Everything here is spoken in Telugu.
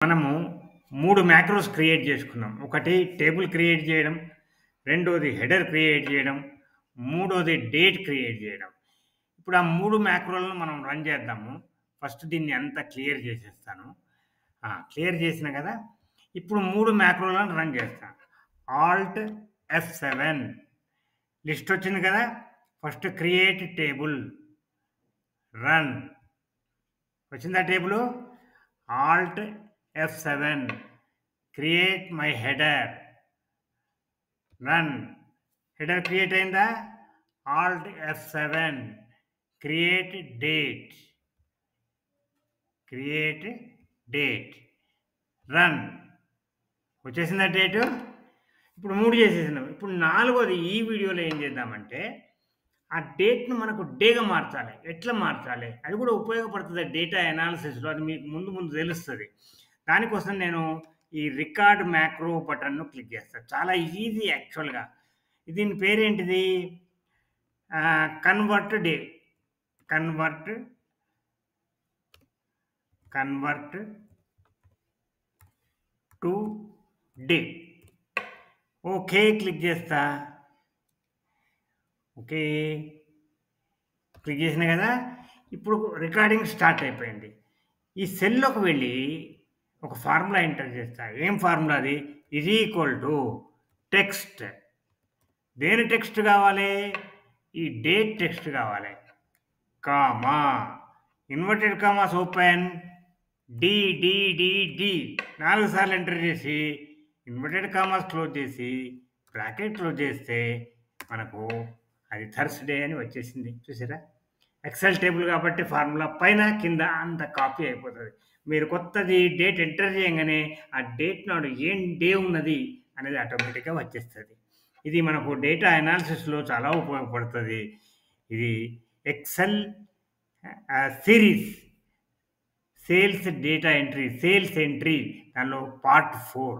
మనము 3 మ్యాక్రోస్ క్రియేట్ చేసుకున్నాం. ఒకటి టేబుల్ క్రియేట్ చేయడం, రెండోది హెడర్ క్రియేట్ చేయడం, మూడోది డేట్ క్రియేట్ చేయడం. ఇప్పుడు ఆ 3 మ్యాక్రోలను మనం రన్ చేద్దాము. ఫస్ట్ దీన్ని అంతా క్లియర్ చేసేస్తాను. క్లియర్ చేసినా కదా! ఇప్పుడు 3 మ్యాక్రోలను రన్ చేస్తా. ఆల్ట్ F7 లిస్ట్ వచ్చింది కదా! ఫస్ట్ క్రియేట్ టేబుల్ రన్ వచ్చిందా table? Alt F7 create my header run. Header create అయిందా? Alt F7 create date run. వచ్చేసిందా డేటు? ఇప్పుడు 3 చేసేసినాం. ఇప్పుడు 4వది ఈ వీడియోలో ఏం చేద్దామంటే, ఆ డేట్‌ను మనకు డేగా మార్చాలి. ఎట్లా మార్చాలి? అది కూడా ఉపయోగపడుతది డేటా అనాలిసిస్‌లో. అది మీకు ముందు ముందు తెలుస్తది. దానికోసం నేను ఈ రికార్డ్ మ్యాక్రో బటన్‌ను క్లిక్ చేస్తా. చాలా ఈజీ యాక్చువల్‌గా. దీని పేరేంటిది? Convert day. Convert to day. Okay click చేస్తా. ఓకే. క్లిక్ చేసినా కదా! ఇప్పుడు రికార్డింగ్ స్టార్ట్ అయిపోయింది. ఈ సెల్‌లోకి వెళ్ళి ఒక ఫార్ములా ఎంటర్ చేస్తా. ఏం ఫార్ములా అది? Is equal to text. దేని టెక్స్ట్ కావాలి? ఈ డేట్ టెక్స్ట్ కావాలి. Comma, inverted commas open, D 4 సార్లు ఎంటర్ చేసి ఇన్వర్టెడ్ కామాస్ క్లోజ్ చేసి బ్రాకెట్ క్లోజ్ చేస్తే మనకు అది థర్స్‌డే అని వచ్చేసింది. చూసారా? ఎక్సెల్ టేబుల్ కాబట్టి ఫార్ములా పైన కింద అంత కాపీ అయిపోతది. మీరు కొత్తది డేట్ ఎంటర్ చేయంగానే ఆ డేట్ నాడు ఏం డే ఉన్నది అనేది ఆటోమేటిక్‌గా వచ్చేస్తది. ఇది మనకు డేటా అనాలిసిస్‌లో చాలా ఉపయోగపడుతది. ఇది Excel series sales data entry, sales entry దానిలో పార్ట్ 4.